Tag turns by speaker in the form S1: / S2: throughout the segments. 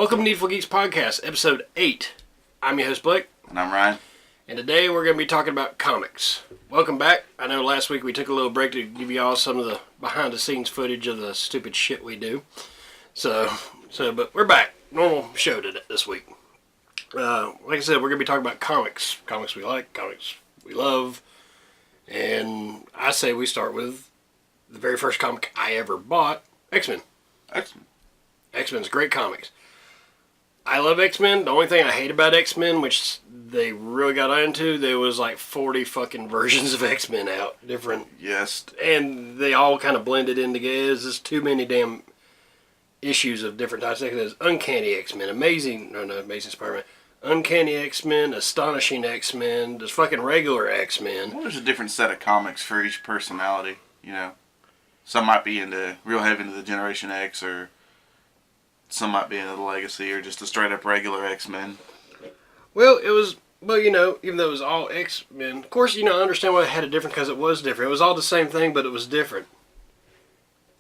S1: Welcome to Needful Geeks Podcast, Episode 8. I'm your host, Blake.
S2: And I'm Ryan.
S1: And today we're going to be talking about comics. Welcome back. I know last week we took a little break to give you all some of the behind-the-scenes footage of the stupid shit we do. But we're back. Normal show this week. Like I said, we're going to be talking about comics. Comics we like, comics we love. And I say we start with the very first comic I ever bought, X-Men. X-Men's great comics. I love X-Men. The only thing I hate about X-Men, which they really got into, there was like 40 fucking versions of X-Men out. Different.
S2: Yes.
S1: And they all kind of blended in together. There's just too many damn issues of different types. There's Uncanny X-Men, Amazing Spider-Man, Uncanny X-Men, Astonishing X-Men, there's fucking regular X-Men.
S2: Well, there's a different set of comics for each personality, you know. Some might be real heavy into the Generation X, or some might be into the Legacy, or just a straight up regular X-Men.
S1: Well, even though it was all X-Men, of course, I understand why it had it different, because it was different. It was all the same thing, but it was different.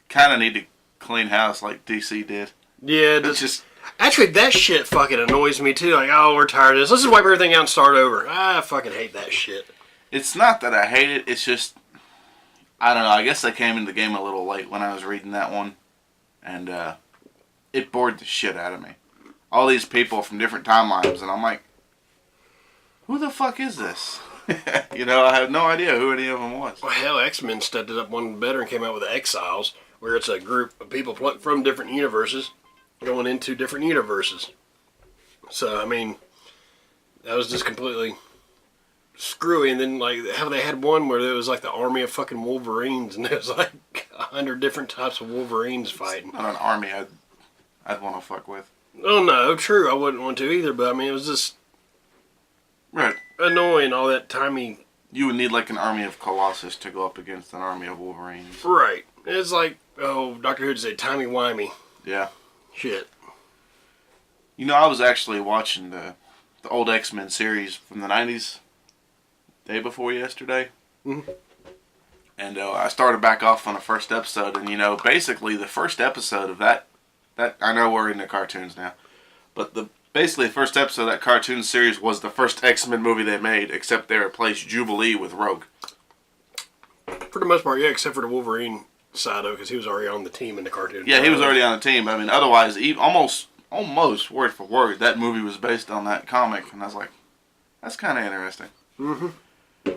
S2: Kind of need to clean house like DC did.
S1: Yeah,
S2: it's just...
S1: Actually, that shit fucking annoys me, too. Like, oh, we're tired of this. Let's just wipe everything out and start over. I fucking hate that shit.
S2: It's not that I hate it, it's just... I don't know, I guess I came into the game a little late when I was reading that one. And, it bored the shit out of me. All these people from different timelines, and I'm like, who the fuck is this? I have no idea who any of them was.
S1: Well, hell, X-Men stepped it up one better and came out with the Exiles, where it's a group of people from different universes going into different universes. So, that was just completely screwy. And then, how they had one where there was, the army of fucking Wolverines, and there was, 100 different types of Wolverines fighting.
S2: It's not an army I'd want to fuck with.
S1: Oh, no, true, I wouldn't want to either, but, it was just...
S2: Right.
S1: Annoying, all that timey...
S2: You would need, an army of Colossus to go up against an army of Wolverines.
S1: Right. It's like, Dr. Who'd say timey-wimey.
S2: Yeah.
S1: Shit.
S2: I was actually watching the old X-Men series from the 90s, day before yesterday.
S1: Mm-hmm.
S2: And I started back off on the first episode, and, basically the first episode of that, I know we're in the cartoons now, but basically the first episode of that cartoon series was the first X-Men movie they made, except they replaced Jubilee with Rogue.
S1: For the most part, yeah, except for the Wolverine side of it, because he was already on the team in the cartoon.
S2: Yeah, he was already on the team. Otherwise, almost word for word, that movie was based on that comic, and I was like, that's kind of interesting.
S1: Mm-hmm.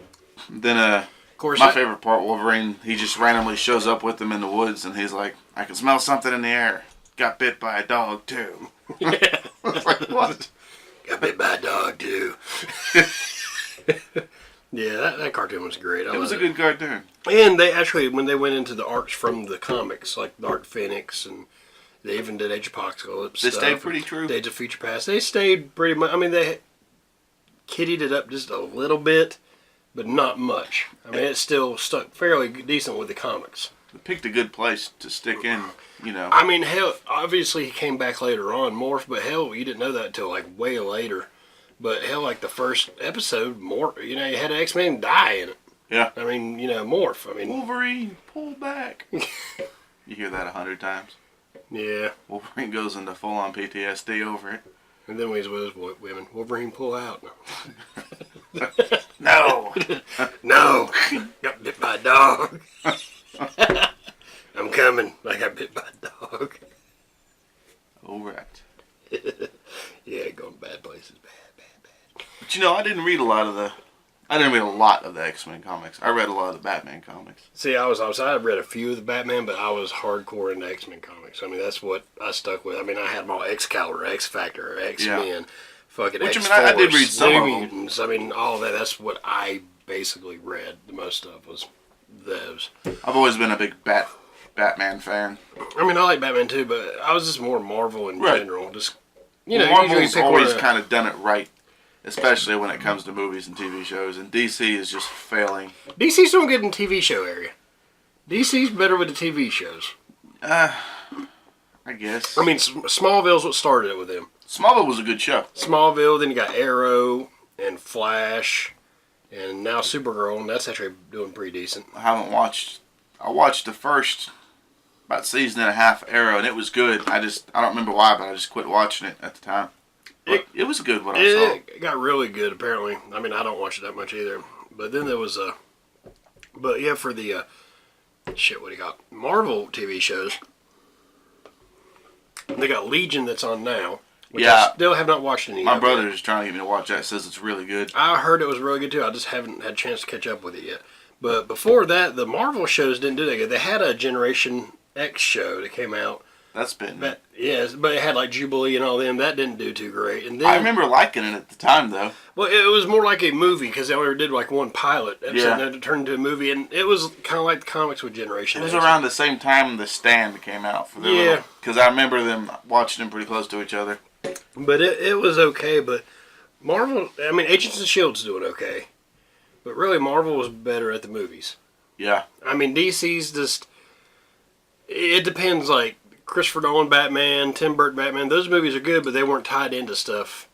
S2: Then, of course, my favorite part, Wolverine, he just randomly shows up with them in the woods, and he's like, I can smell something in the air. Got bit by a dog, too.
S1: Yeah.
S2: I was like, what?
S1: Got bit by a dog, too. Yeah, that cartoon was great.
S2: It was a good cartoon.
S1: And they actually, when they went into the arcs from the comics, like Dark Phoenix, and they even did Age of Apocalypse.
S2: They stayed pretty true.
S1: Days of Future Past. They stayed pretty much. They kiddied it up just a little bit, but not much. It still stuck fairly decent with the comics.
S2: They picked a good place to stick in,
S1: hell, obviously he came back later on, Morph, but hell, you didn't know that until way later. But hell, the first episode, Morph, you had an X-Men die in it.
S2: Yeah.
S1: Morph.
S2: Wolverine, pull back. You hear that 100 times.
S1: Yeah.
S2: Wolverine goes into full-on PTSD over it.
S1: And then when he's with his women, Wolverine, pull out.
S2: No.
S1: No. Got bit by a dog. I'm coming. I got bit by a dog.
S2: All right.
S1: Yeah, going bad places. Bad.
S2: But I didn't read a lot of the X-Men comics. I read a lot of the Batman comics.
S1: See, I read a few of the Batman, but I was hardcore into X-Men comics. That's what I stuck with. I had them all Excalibur, X-Factor, X-Men, fucking X-Force,
S2: I did read some
S1: New
S2: of them.
S1: Mutants. All of that. That's what I basically read. The most of was those.
S2: I've always been a big Batman fan.
S1: I like Batman too, but I was just more Marvel in general. Just
S2: Marvel's always kind of done it right, especially when it comes to movies and TV shows, and DC is just failing.
S1: DC's doing good in TV show area. DC's better with the TV shows.
S2: I guess.
S1: Smallville's what started it with them.
S2: Smallville was a good show.
S1: Smallville, then you got Arrow and Flash, and now Supergirl, and that's actually doing pretty decent.
S2: I watched the first about season and a half of Arrow, and it was good. I don't remember why, but I just quit watching it at the time. But it was good what I saw.
S1: It got really good, apparently. I mean, I don't watch it that much either. But then there was but yeah, for the, shit, what do you got? Marvel TV shows. They got Legion that's on now. Which I still have not watched any.
S2: My brother is trying to get me to watch that. Says it's really good.
S1: I heard it was really good too. I just haven't had a chance to catch up with it yet. But before that, the Marvel shows didn't do that good. They had a Generation X show that came out.
S2: That's been...
S1: Yes, but it had like Jubilee and all them. That didn't do too great. And then,
S2: I remember liking it at the time, though.
S1: Well, it was more like a movie because they only did like one pilot episode and then it turned into a movie. And it was kind of like the comics with Generation
S2: X.
S1: X.
S2: It was around the same time The Stand came out. For because I remember them watching them pretty close to each other.
S1: But it was okay. But Marvel, I mean, Agents of S.H.I.E.L.D.'s doing okay. But really, Marvel was better at the movies.
S2: Yeah.
S1: I mean, DC's just... It depends, like, Christopher Nolan Batman, Tim Burton Batman, those movies are good, but they weren't tied into stuff.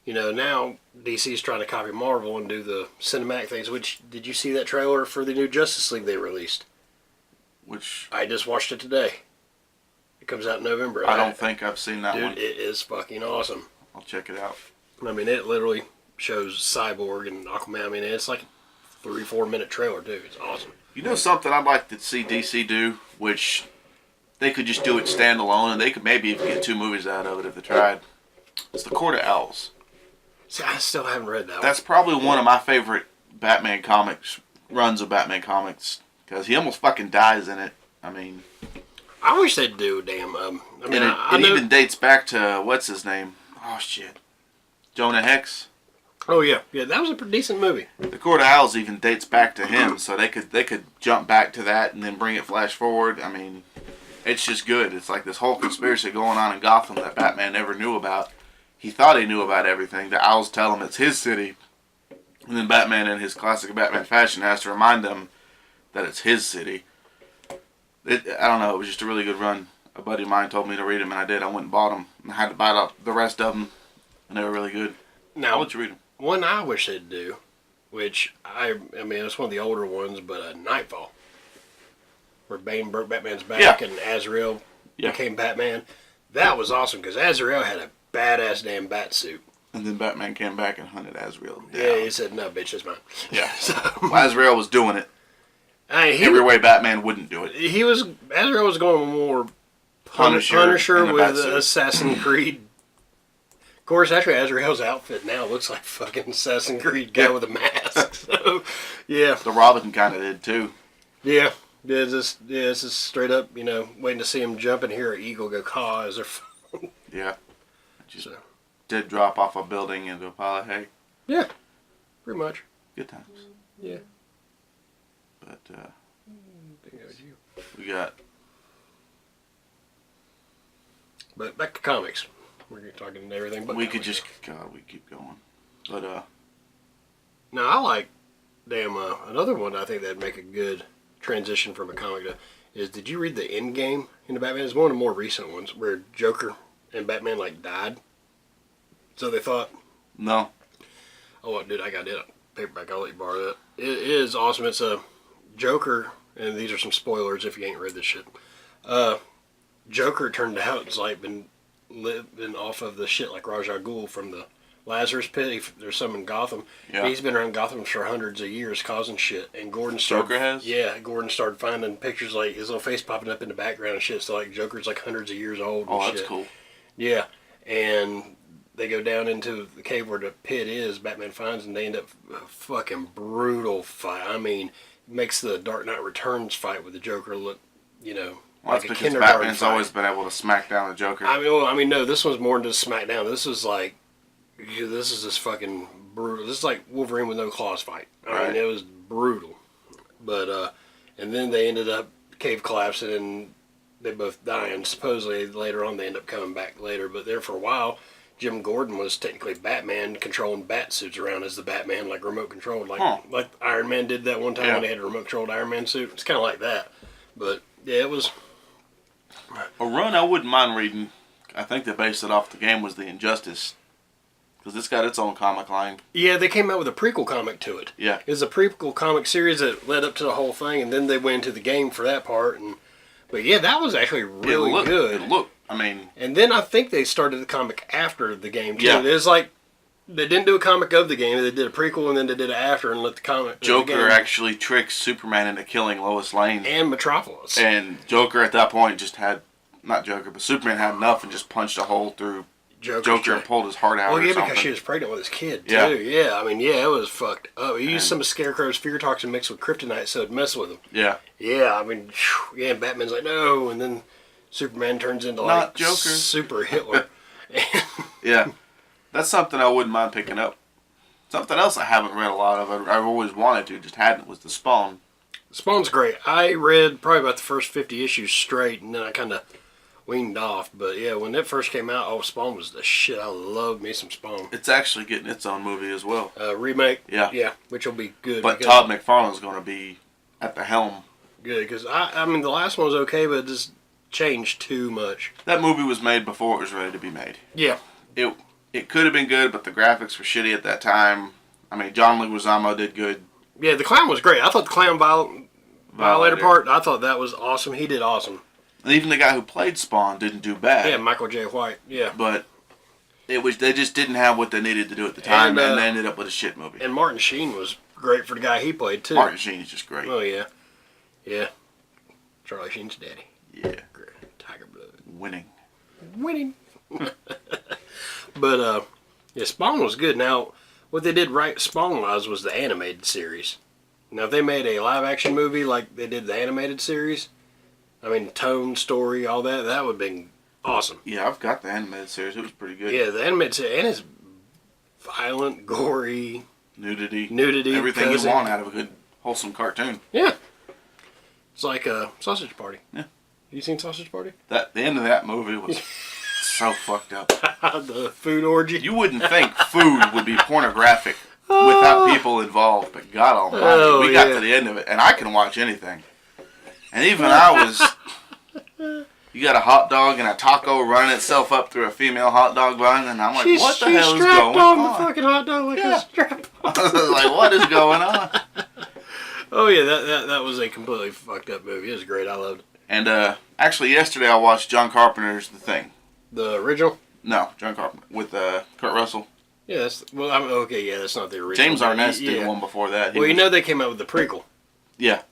S1: You know, now DC's trying to copy Marvel and do the cinematic things, which, did you see that trailer for the new Justice League they released?
S2: Which...
S1: I just watched it today. It comes out in November.
S2: I don't think I've seen that one.
S1: Dude, it is fucking awesome.
S2: I'll check it out.
S1: I mean, it literally shows Cyborg and Aquaman. I mean, it's like a 3-4 minute trailer, dude. It's awesome.
S2: You know something I'd like to see DC do, which they could just do it standalone, and they could maybe even get 2 movies out of it if they tried. It's The Court of Owls.
S1: See, I still haven't read that one.
S2: That's probably one of my favorite Batman comics, runs of Batman comics, because he almost fucking dies in it. I mean...
S1: I wish they'd do damn. I mean,
S2: it even dates back to what's his name? Oh shit, Jonah Hex.
S1: Oh yeah, that was a pretty decent movie.
S2: The Court of Owls even dates back to him, so they could jump back to that and then bring it flash forward. I mean, it's just good. It's like this whole conspiracy going on in Gotham that Batman never knew about. He thought he knew about everything. The Owls tell him it's his city, and then Batman, in his classic Batman fashion, has to remind them that it's his city. I don't know, it was just a really good run. A buddy of mine told me to read them, and I did. I went and bought them. I had to buy out the rest of them, and they were really good.
S1: Now,
S2: I'll let you read them.
S1: One I wish they'd do, which, I mean, it's one of the older ones, but Nightfall. Where Bane broke Batman's back and Azrael became Batman. That was awesome, because Azrael had a badass damn bat suit.
S2: And then Batman came back and hunted Azrael down.
S1: Yeah, he said, no, bitch, that's mine.
S2: Yeah. Well, Azrael was doing it. Every way Batman wouldn't do it.
S1: Azrael was going more Punisher with Assassin's Creed. Of course, actually, Azrael's outfit now looks like fucking Assassin's Creed guy with a mask. So, yeah.
S2: The Robin kind of did too.
S1: Yeah. It's just straight up, waiting to see him jump and hear an eagle go caw as they're falling.
S2: Yeah. Just did drop off a building into a pile of hay.
S1: Yeah. Pretty much.
S2: Good times.
S1: Yeah.
S2: But,
S1: I think that was you.
S2: We got...
S1: But back to comics. We're talking and everything. But
S2: we could just... God, we keep going. But,
S1: now, I like... another one I think that'd make a good transition from a comic to... is, did you read the Endgame into Batman? It's one of the more recent ones where Joker and Batman, died. So they thought...
S2: No.
S1: Oh, dude, I got it on paperback. I'll let you borrow that. It is awesome. It's a... Joker, and these are some spoilers if you ain't read this shit. Joker turned out is been living off of the shit like Ra's al Ghul from the Lazarus Pit. There's some in Gotham.
S2: Yeah.
S1: He's been around Gotham for hundreds of years causing shit. And Gordon started...
S2: Joker has?
S1: Yeah, Gordon started finding pictures his little face popping up in the background and shit. So Joker's hundreds of years old and
S2: Oh,
S1: shit.
S2: that's cool.
S1: Yeah, and they go down into the cave where the pit is, Batman finds, and they end up a fucking brutal fight. I mean... makes the Dark Knight Returns fight with the Joker look,
S2: well,
S1: like
S2: that's
S1: a
S2: because
S1: kindergarten
S2: Batman's
S1: fight.
S2: always been able to smack down the Joker.
S1: No, this one's more than just smackdown. This is this is just fucking brutal. This is like Wolverine with no claws fight. I mean, it was brutal. But, and then they ended up cave collapsing and they both dying. Supposedly later on they end up coming back later, but there for a while, Jim Gordon was technically Batman controlling bat suits around as the Batman, remote controlled, like Iron Man did that one time when they had a remote controlled Iron Man suit. It's kind of like that, but yeah, it was
S2: a run I wouldn't mind reading. I think they based it off the game was the Injustice, because it's got its own comic line.
S1: Yeah, they came out with a prequel comic to it.
S2: Yeah,
S1: it was a prequel comic series that led up to the whole thing, and then they went into the game for that part. But yeah, that was actually really good.
S2: It looked, I mean...
S1: And then I think they started the comic after the game, too.
S2: Yeah.
S1: It's like, they didn't do a comic of the game. They did a prequel, and then they did it after and let the comic...
S2: Joker actually tricks Superman into killing Lois Lane.
S1: And Metropolis.
S2: And Joker at that point just had... Not Joker, but Superman had enough and just punched a hole through Joker and pulled his heart out.
S1: Well, yeah,
S2: or something.
S1: because she was pregnant with his kid, too.
S2: Yeah.
S1: Yeah, I mean, yeah, it was fucked up. He used some of Scarecrow's fear toxin mixed with kryptonite so it'd mess with him.
S2: Yeah.
S1: Yeah, I mean, yeah, and Batman's like, no, and then Superman turns into, like,
S2: Joker.
S1: super Hitler.
S2: Yeah. That's something I wouldn't mind picking up. Something else I haven't read a lot of, I've always wanted to, just hadn't, was The Spawn.
S1: Spawn's great. I read probably about the first 50 issues straight, and then I kind of weaned off. But yeah, when it first came out, Spawn was the shit. I love me some Spawn.
S2: It's actually getting its own movie as well.
S1: Remake?
S2: Yeah.
S1: Yeah, which will be good.
S2: But Todd McFarlane's going to be at the helm.
S1: Good, because I mean, the last one was okay, but it just changed too much.
S2: That movie was made before it was ready to be made.
S1: Yeah.
S2: It could have been good, but the graphics were shitty at that time. I mean, John Leguizamo did good.
S1: Yeah, the clown was great. I thought the clown violator part, I thought that was awesome. He did awesome.
S2: And even the guy who played Spawn didn't do bad.
S1: Yeah, Michael J. White. Yeah.
S2: But they just didn't have what they needed to do at the time, and they ended up with a shit movie.
S1: And Martin Sheen was great for the guy he played, too.
S2: Martin Sheen is just great.
S1: Oh, yeah. Yeah. Charlie Sheen's daddy.
S2: Yeah.
S1: Great. Tiger Blood.
S2: Winning.
S1: But, yeah, Spawn was good. Now, what they did right Spawn-wise was the animated series. Now, if they made a live-action movie like they did the animated series, I mean, tone, story, all that, that would have been awesome.
S2: Yeah, I've got the animated series. It was pretty good.
S1: Yeah, the animated series, and it's violent, gory.
S2: Nudity.
S1: Everything
S2: you want out of a good, wholesome cartoon.
S1: Yeah. It's like a Sausage Party.
S2: Yeah.
S1: You seen Sausage Party?
S2: The end of that movie was so fucked up.
S1: The food orgy.
S2: You wouldn't think food would be pornographic without people involved, but God almighty, we got to the end of it, and I can watch anything. And even I was... You got a hot dog and a taco running itself up through a female hot dog bun, and I'm like, what the hell is going on?
S1: The fucking hot dog like a strap on.
S2: I was like, what is going on?
S1: Oh yeah, that was a completely fucked up movie. It was great. I loved it.
S2: And actually, yesterday I watched John Carpenter's The Thing.
S1: The original?
S2: No, John Carpenter with Kurt Russell.
S1: Yeah, that's not the original.
S2: James Arness did one before that.
S1: They came out with the prequel.
S2: Yeah.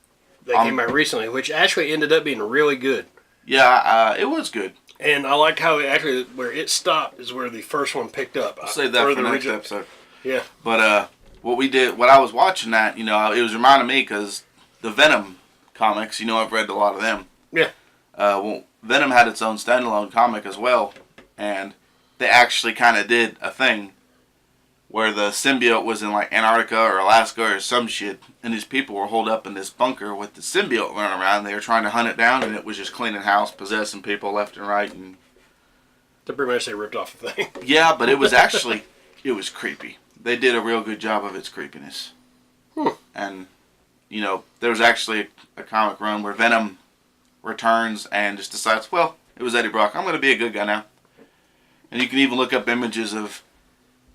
S1: That came out recently, which actually ended up being really good.
S2: Yeah, it was good.
S1: And I liked how where it stopped is where the first one picked up.
S2: I'll save that for the next episode.
S1: Yeah.
S2: But what I was watching that, it was reminding me because the Venom comics, I've read a lot of them.
S1: Yeah.
S2: Venom had its own standalone comic as well, and they actually kind of did a thing where the symbiote was in like Antarctica or Alaska or some shit, and these people were holed up in this bunker with the symbiote running around. They were trying to hunt it down, and it was just cleaning house, possessing people left and right. And
S1: so pretty much they ripped off the thing.
S2: Yeah, but it was actually, it was creepy. They did a real good job of its creepiness. And, there was actually a comic run where Venom returns and just decides, well, it was Eddie Brock. I'm going to be a good guy now. And you can even look up images of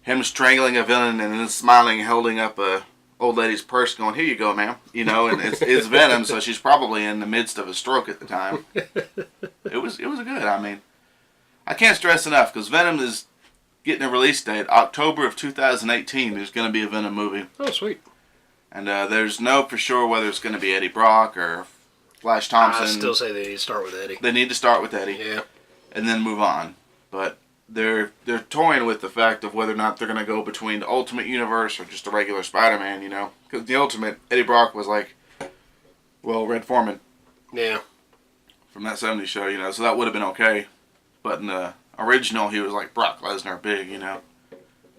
S2: him strangling a villain and then smiling, holding up a old lady's purse going, here you go, ma'am. And it's Venom, so she's probably in the midst of a stroke at the time. It was good. I mean, I can't stress enough, because Venom is getting a release date. October of 2018, there's going to be a Venom movie.
S1: Oh, sweet.
S2: And there's no for sure whether it's going to be Eddie Brock or Flash Thompson.
S1: I still say they need to start with Eddie.
S2: They need to start with Eddie.
S1: Yeah. And
S2: then move on. But they're toying with the fact of whether or not they're going to go between the Ultimate Universe or just a regular Spider-Man, Because the Ultimate, Eddie Brock was like, Red Foreman.
S1: Yeah.
S2: From that 70s show, so that would have been okay. But in the original, he was like Brock Lesnar big,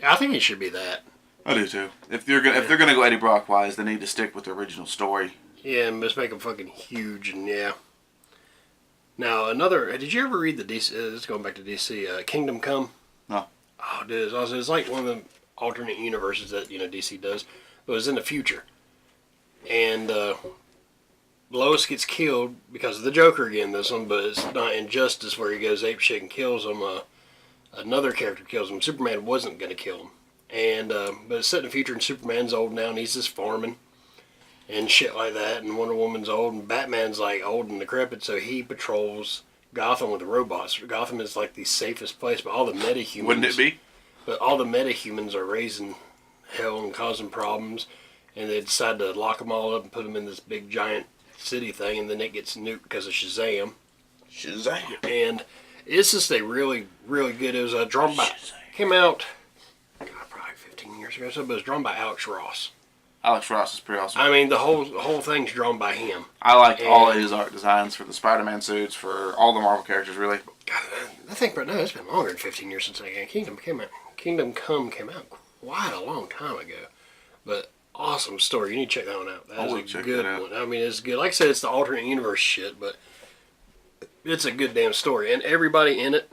S1: I think he should be that.
S2: I do too. If they're gonna go Eddie Brock wise, they need to stick with the original story.
S1: Yeah, and just make him fucking huge, and yeah. Now, did you ever read the DC, this is going back to DC, Kingdom Come?
S2: No.
S1: Oh, dude, it's awesome. It's like one of the alternate universes that, DC does. It was in the future. And, Lois gets killed because of the Joker again, this one, but it's not Injustice where he goes apeshit and kills him. Another character kills him. Superman wasn't going to kill him. And, but it's set in the future, and Superman's old now, and he's just farming. and shit like that. And Wonder Woman's old, and Batman's like old and decrepit, so he patrols Gotham with the robots. Gotham is like the safest place, but all the metahumans.
S2: Wouldn't it be?
S1: But all the metahumans are raising hell and causing problems, and they decide to lock them all up and put them in this big giant city thing, and then it gets nuked because of Shazam. And it's just a really, really good. It was drawn by, came out, God, probably 15 years ago, so, but it was drawn by Alex Ross.
S2: Alex Ross is pretty awesome.
S1: I mean, the whole thing's drawn by him.
S2: I liked all of his art designs for the Spider-Man suits, for all the Marvel characters, really.
S1: God, I think, but no, it's been longer than 15 years since that game. Kingdom Come came out quite a long time ago. But awesome story. You need to check that one out. That is a good one. I mean, it's good. Like I said, it's the alternate universe shit, but it's a good damn story. And everybody in it,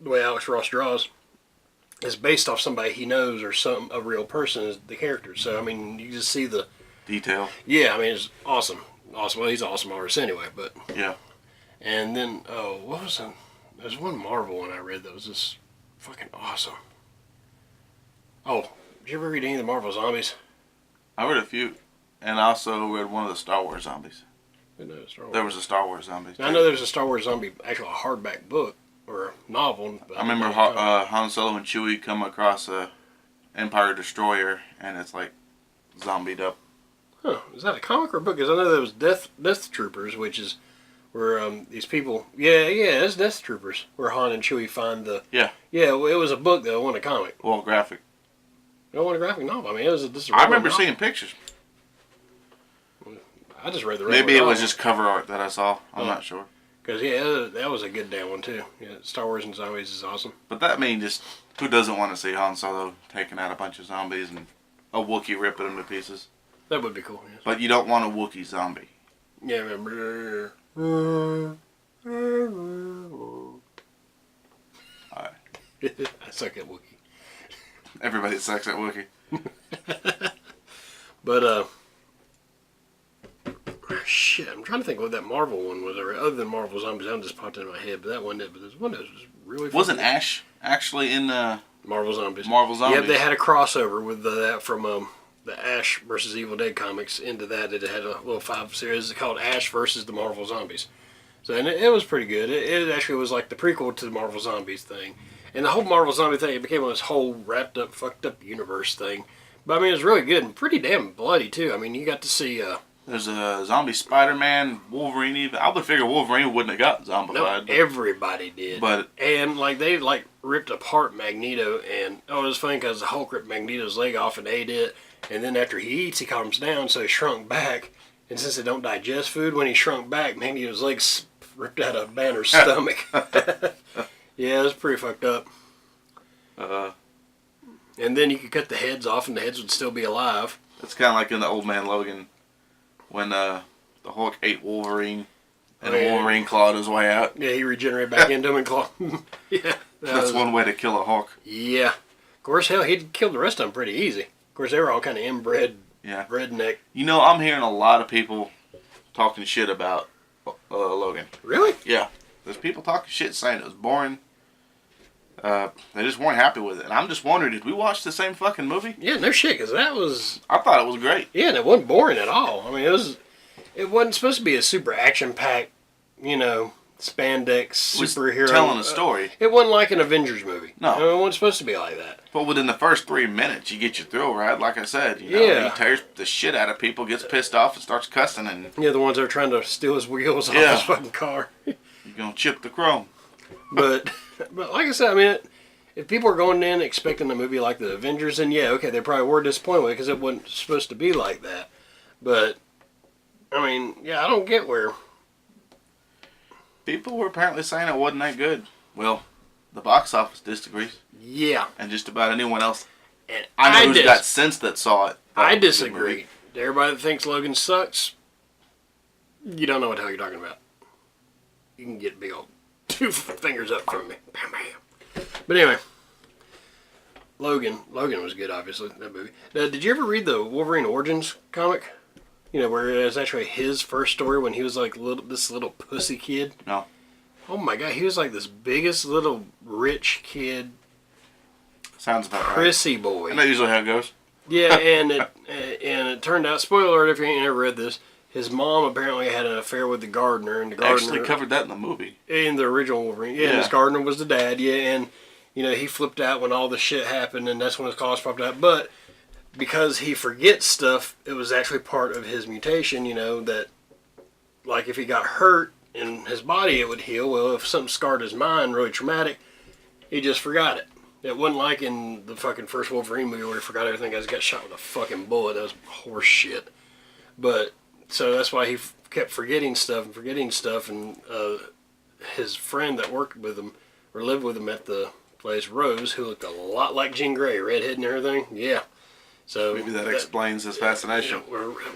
S1: the way Alex Ross draws, is based off somebody he knows or a real person is the character. So, I mean, you just see the
S2: detail.
S1: Yeah, I mean, it's awesome. Awesome. Well, he's an awesome artist anyway, but.
S2: Yeah.
S1: And then, what was it? There's one Marvel one I read that was just fucking awesome. Oh, did you ever read any of the Marvel Zombies?
S2: I read a few, and I also read one of the Star Wars Zombies. There was a Star Wars Zombie.
S1: I know there's a Star Wars Zombie, actually a hardback book or a novel.
S2: I remember Han Solo and Chewie come across a Empire Destroyer, and it's like zombied up.
S1: Huh? Is that a comic or a book? Because I know there was Death Troopers, which is where these people. Yeah, it's Death Troopers, where Han and Chewie find the.
S2: Yeah.
S1: Yeah, well, it was a book though. It wasn't a comic.
S2: Well, graphic.
S1: It wasn't a graphic novel. I mean, it was just.
S2: I remember seeing pictures.
S1: I just read the.
S2: Maybe it was just cover art that I saw. I'm not sure.
S1: Because yeah, that was a good damn one too. Yeah, Star Wars and Zombies is awesome.
S2: But that means just who doesn't want to see Han Solo taking out a bunch of zombies and a Wookiee ripping them to pieces?
S1: That would be cool. Yes.
S2: But you don't want a Wookiee zombie.
S1: Yeah, remember.
S2: Alright.
S1: I suck at Wookiee.
S2: Everybody sucks at Wookiee.
S1: But shit, I'm trying to think what that Marvel one was. Other than Marvel Zombies, that one just popped into my head. But that one did. But there's one that was really.
S2: Wasn't Ash actually in
S1: Marvel Zombies?
S2: Marvel Zombies.
S1: Yeah, they had a crossover with that from the Ash versus Evil Dead comics into that. It had a little 5 series called Ash versus the Marvel Zombies. So and it was pretty good. It actually was like the prequel to the Marvel Zombies thing. And the whole Marvel Zombie thing, it became this whole wrapped up, fucked up universe thing. But I mean, it was really good and pretty damn bloody too. I mean, you got to see.
S2: There's a zombie Spider-Man, Wolverine. Even I would figure Wolverine wouldn't have got zombified.
S1: No, everybody did.
S2: But
S1: and like they like ripped apart Magneto, and it was funny because the Hulk ripped Magneto's leg off and ate it. And then after he eats, he calms down, so he shrunk back. And since they don't digest food, when he shrunk back, Magneto's legs ripped out of Banner's stomach. Yeah, it was pretty fucked up. And then you could cut the heads off, and the heads would still be alive.
S2: It's kind of like in the Old Man Logan, when the Hulk ate Wolverine, and Wolverine clawed his way out.
S1: Yeah, he regenerated back into him and clawed. Yeah,
S2: that's one way to kill a Hulk.
S1: Yeah, of course, hell, he'd killed the rest of them pretty easy. Of course, they were all kind of inbred, redneck.
S2: You know, I'm hearing a lot of people talking shit about Logan.
S1: Really?
S2: Yeah, there's people talking shit saying it was boring. They just weren't happy with it. And I'm just wondering, did we watch the same fucking movie?
S1: Yeah, no shit, because that was...
S2: I thought it was great.
S1: Yeah, and it wasn't boring at all. I mean, it wasn't supposed to be a super action-packed, spandex superhero.
S2: Telling a story.
S1: It wasn't like an Avengers movie.
S2: No.
S1: I mean, it wasn't supposed to be like that.
S2: But within the first 3 minutes, you get your thrill ride. Like I said, he tears the shit out of people, gets pissed off, and starts cussing. And
S1: yeah, the ones that are trying to steal his wheels off his fucking car.
S2: You're going to chip the chrome.
S1: But like I said, I mean, if people are going in expecting a movie like the Avengers, then yeah, okay, they probably were disappointed with it because it wasn't supposed to be like that. But, I mean, yeah, I don't get where...
S2: People were apparently saying it wasn't that good. Well, the box office disagrees.
S1: Yeah.
S2: And just about anyone else.
S1: And
S2: I know who's got sense that saw it.
S1: I disagree. Everybody that thinks Logan sucks, you don't know what the hell you're talking about. You can get big old 2 fingers up from me. Bam, bam. But anyway, Logan was good, obviously, that movie. Did you ever read the Wolverine Origins comic? Where it was actually his first story when he was like this little pussy kid.
S2: No.
S1: Oh my god, he was like this biggest little rich kid.
S2: Sounds about
S1: prissy boy.
S2: Isn't that usually how it goes?
S1: Yeah, and it turned out, spoiler alert if you ain't ever read this, his mom apparently had an affair with the gardener, and the gardener
S2: actually covered that in the movie.
S1: In the original Wolverine, yeah. And his gardener was the dad, yeah, and he flipped out when all the shit happened, and that's when his claws popped out. But because he forgets stuff, it was actually part of his mutation. That like if he got hurt in his body, it would heal. Well, if something scarred his mind, really traumatic, he just forgot it. It wasn't like in the fucking first Wolverine movie where he forgot everything because he got shot with a fucking bullet. That was horse shit. But, so that's why he kept forgetting stuff, and his friend that worked with him, or lived with him at the place, Rose, who looked a lot like Jean Grey, redhead and everything, yeah. So
S2: maybe that explains his fascination.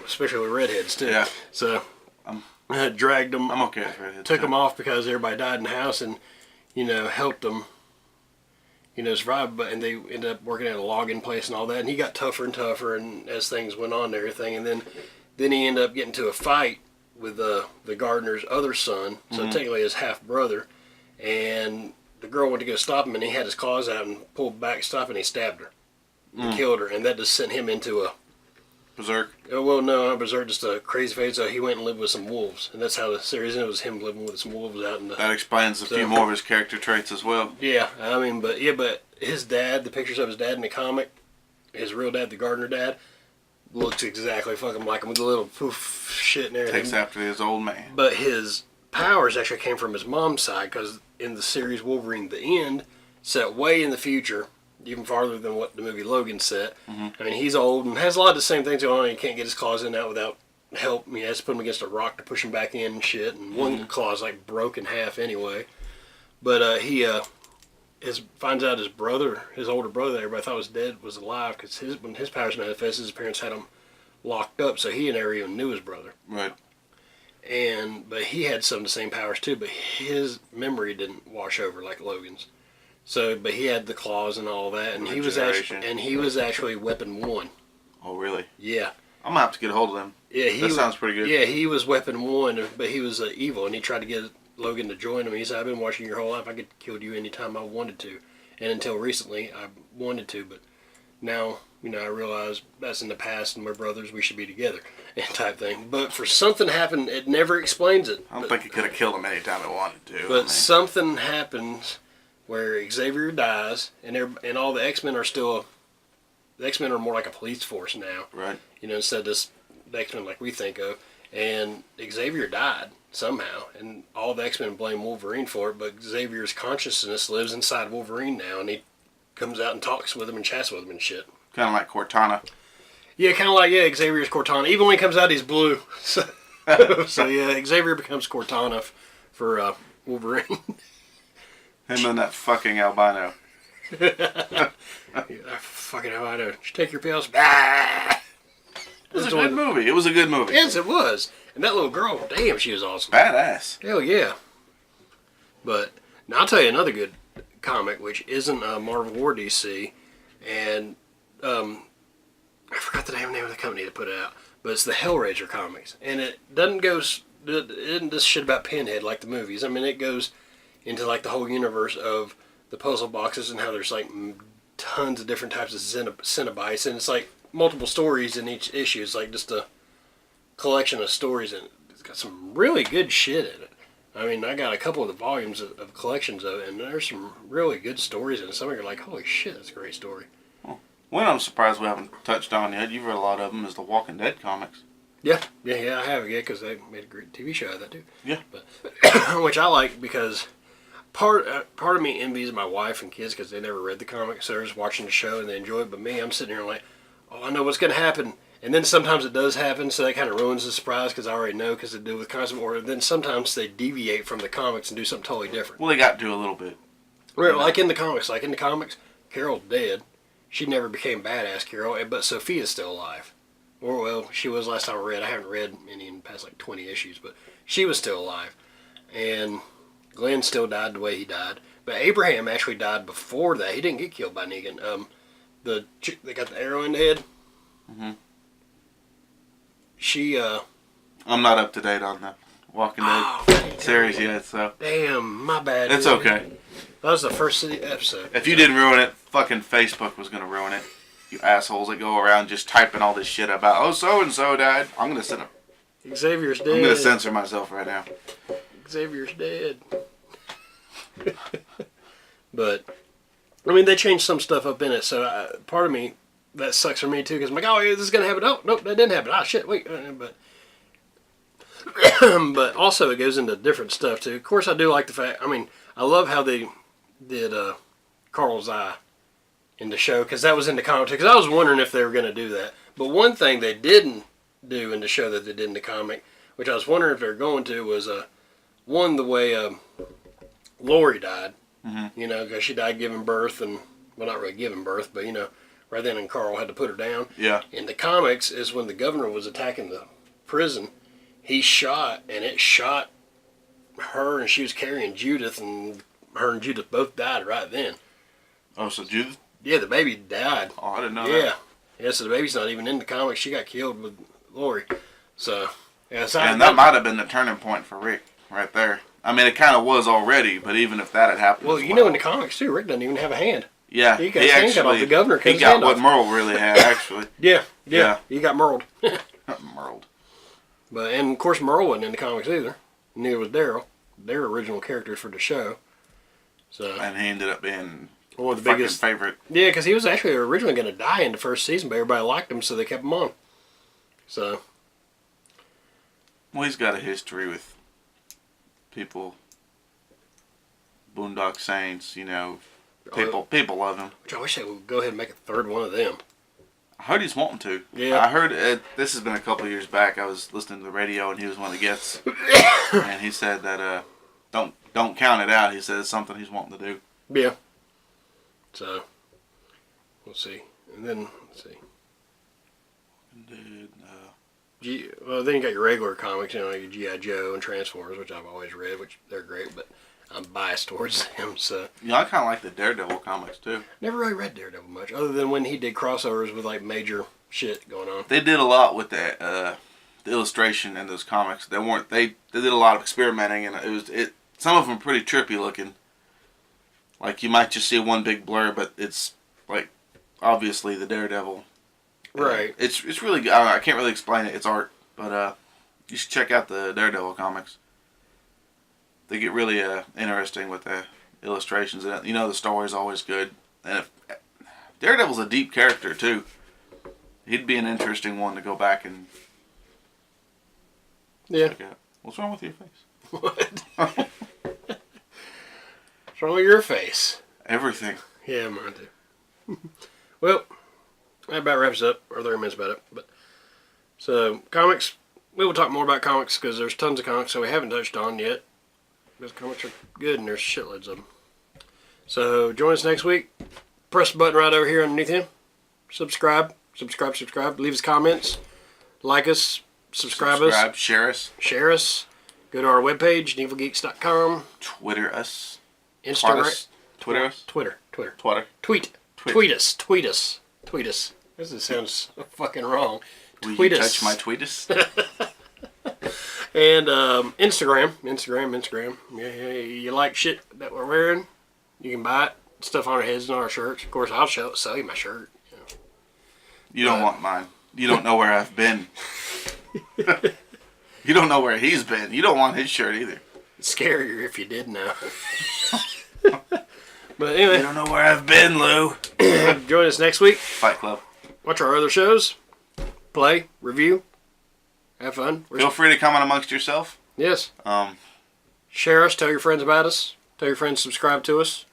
S1: Especially with redheads, too.
S2: Yeah.
S1: So, dragged him.
S2: I'm okay with redheads.
S1: Took him off because everybody died in the house and, helped him. Survived, and they ended up working at a logging place and all that, and he got tougher and tougher, and as things went on and everything, and then he ended up getting to a fight with the gardener's other son, so technically his half brother, and the girl went to go stop him, and he had his claws out and pulled back, stopped, and he stabbed her, and killed her, and that just sent him into a
S2: berserk.
S1: Oh, well, no, not berserk, just a crazy phase. So he went and lived with some wolves, and that's how the series ended. Was him living with some wolves out in the.
S2: That explains a few more of his character traits as well.
S1: Yeah, but his dad, the pictures of his dad in the comic, his real dad, the gardener dad, looks exactly fucking like him with the little poof shit and everything.
S2: Takes after his old man.
S1: But his powers actually came from his mom's side, because in the series Wolverine: The End, set way in the future. Even farther than what the movie Logan set. I mean, he's old and has a lot of the same things going on. He can't get his claws in and out without help. He has to put him against a rock to push him back in and shit. And one claw's like broke in half anyway. But he finds out his brother, his older brother that everybody thought was dead, was alive, because when his powers manifested, his parents had him locked up, so he never even knew his brother.
S2: Right.
S1: But he had some of the same powers too, but his memory didn't wash over like Logan's. So, but he had the claws and all that, and he was actually Weapon 1.
S2: Oh, really?
S1: Yeah.
S2: I'm gonna have to get a hold of him.
S1: Yeah,
S2: that sounds pretty good.
S1: Yeah, he was Weapon 1, but he was evil, and he tried to get Logan to join him. He said, "I've been watching your whole life. I could kill you anytime I wanted to," and until recently, I wanted to, but now I realize that's in the past, and we're brothers. We should be together, and type thing. But for something happened, it never explains it.
S2: I don't think he could have killed him anytime he wanted to.
S1: But something happens where Xavier dies, and all the X-Men are still. The X-Men are more like a police force now.
S2: Right.
S1: Instead of this the X-Men like we think of. And Xavier died somehow, and all the X-Men blame Wolverine for it, but Xavier's consciousness lives inside Wolverine now, and he comes out and talks with him and chats with him and shit.
S2: Kind of like Cortana.
S1: Yeah, kind of like, Xavier's Cortana. Even when he comes out, he's blue. So Xavier becomes Cortana for Wolverine.
S2: Him and that fucking albino.
S1: Fucking albino. Did you take your pills? It
S2: was a good movie. It was a good movie.
S1: Yes, it was. And that little girl, damn, she was awesome.
S2: Badass.
S1: Hell yeah. But, now I'll tell you another good comic, which isn't Marvel or DC, and I forgot the name of the company that put it out, but it's the Hellraiser comics. And it isn't this shit about Pinhead like the movies. I mean, it goes into like the whole universe of the puzzle boxes and how there's like tons of different types of Cenobites, and it's like multiple stories in each issue. It's like just a collection of stories, and it's got some really good shit in it. I mean, I got a couple of the volumes of collections of it, and there's some really good stories in it. Some of you are like, holy shit, that's a great story.
S2: One I'm surprised we haven't touched on yet, you've read a lot of them, is the Walking Dead comics.
S1: Yeah, I have, because they made a great TV show out of that, too.
S2: Yeah.
S1: But, which I like, because part of me envies my wife and kids, because they never read the comics, so they're just watching the show and they enjoy it, but me, I'm sitting here like, oh, I know what's going to happen. And then sometimes it does happen, so that kind of ruins the surprise, because I already know, because they do with concept, or then sometimes they deviate from the comics and do something totally different.
S2: Well, they got to do a little bit.
S1: Right, like in the comics, Carol's dead. She never became badass Carol, but Sophia's still alive. Or, well, she was last time I read. I haven't read any in the past like 20 issues, but she was still alive. And Glenn still died the way he died. But Abraham actually died before that. He didn't get killed by Negan. The chick that got the arrow in the head. Mm-hmm. She,
S2: I'm not up to date on the Walking Dead series yet, so.
S1: Damn, my bad.
S2: It's okay.
S1: That was the first episode.
S2: If you didn't ruin it, fucking Facebook was going to ruin it. You assholes that go around just typing all this shit about, oh, so-and-so died. I'm going to send him.
S1: Xavier's dead.
S2: I'm going to censor myself right now.
S1: Xavier's dead. But, I mean, they changed some stuff up in it, so part of me, that sucks for me too, because I'm like, oh, yeah, this is going to happen. Oh, nope, that didn't happen. Oh, shit, wait. But but also it goes into different stuff too. Of course, I do like the fact, I mean, I love how they did Carl's eye in the show, because that was in the comic, because I was wondering if they were going to do that. But one thing they didn't do in the show that they did in the comic, which I was wondering if they were going to, was one, the way Lori died. Mm-hmm. You know, because she died giving birth, and, well, not really giving birth, but, you know, right then and Carl had to put her down.
S2: Yeah. In
S1: the comics is when the governor was attacking the prison, he shot, and it shot her, and she was carrying Judith, and her and Judith both died right then.
S2: Oh, so Judith?
S1: Yeah, the baby died.
S2: Oh, I didn't know that.
S1: Yeah, so the baby's not even in the comics. She got killed with Lori. So, yeah. So
S2: and that might have been the turning point for Rick right there. I mean, it kind of was already, but even if that had happened,
S1: well, you know, in the comics too, Rick doesn't even have a hand.
S2: Yeah,
S1: he got his hand cut off. The governor cut
S2: he
S1: his
S2: got
S1: hand
S2: what
S1: off.
S2: Merle really had, actually.
S1: Yeah, he got Merled.
S2: Merled.
S1: But and of course Merle wasn't in the comics either. Neither was Daryl. They're original characters for the show. So
S2: and he ended up being
S1: one of the biggest
S2: favorite.
S1: Yeah, because he was actually originally going to die in the first season, but everybody liked him, so they kept him on. So.
S2: Well, he's got a history with people. Boondock Saints, you know, people love him.
S1: Which I wish they would go ahead and make a third one of them.
S2: I heard he's wanting to.
S1: Yeah.
S2: I heard this has been a couple of years back. I was listening to the radio and he was one of the guests, and he said that don't count it out. He said it's something he's wanting to do.
S1: Yeah. So we'll see, and then let's see. Well, then you got your regular comics, you know, like G.I. Joe and Transformers, which I've always read, which they're great, but I'm biased towards them. So
S2: you know, I kind of like the Daredevil comics too.
S1: Never really read Daredevil much, other than when he did crossovers with like major shit going on.
S2: They did a lot with that the illustration in those comics. They did a lot of experimenting, and some of them pretty trippy looking. Like you might just see one big blur, but it's like obviously the Daredevil.
S1: Right.
S2: It's really good. I can't really explain it. It's art, but you should check out the Daredevil comics. They get really interesting with the illustrations. And, you know, the story's always good. And Daredevil's a deep character too. He'd be an interesting one to go back and check out. What's wrong with your face?
S1: What? What's wrong with your face?
S2: Everything.
S1: Yeah, mine too. Well, that about wraps up our 30 minutes about it. But so comics, we will talk more about comics because there's tons of comics that we haven't touched on yet. Those comics are good and there's shitloads of them. So join us next week. Press the button right over here underneath him. Subscribe. Leave us comments. Like us. Subscribe us.
S2: Share us.
S1: Share us. Go to our webpage, needfulgeeks.com.
S2: Twitter us.
S1: Instagram.
S2: Twitter us.
S1: Twitter. Tweet us. This sounds fucking wrong.
S2: Will
S1: Tweet
S2: you
S1: us.
S2: touch my tweetus?
S1: And Instagram. Yeah, you like shit that we're wearing, you can buy it. Stuff on our heads and on our shirts. Of course, I'll sell you my shirt. You know.
S2: You don't want mine. You don't know where I've been. You don't know where he's been. You don't want his shirt either.
S1: It's scarier if you did know. But anyway.
S2: You don't know where I've been, Lou.
S1: Join us next week.
S2: Fight Club.
S1: Watch our other shows. Play. Review. Have fun.
S2: Feel free to comment amongst yourself.
S1: Yes. Share us. Tell your friends about us. Tell your friends to subscribe to us.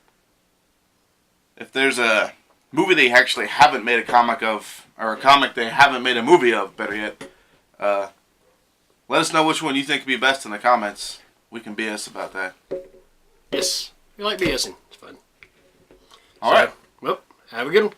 S2: If there's a movie they actually haven't made a comic of, or a comic they haven't made a movie of, better yet, let us know which one you think would be best in the comments. We can BS about that.
S1: Yes. We like BSing. It's fun.
S2: All right.
S1: Well, have a good one.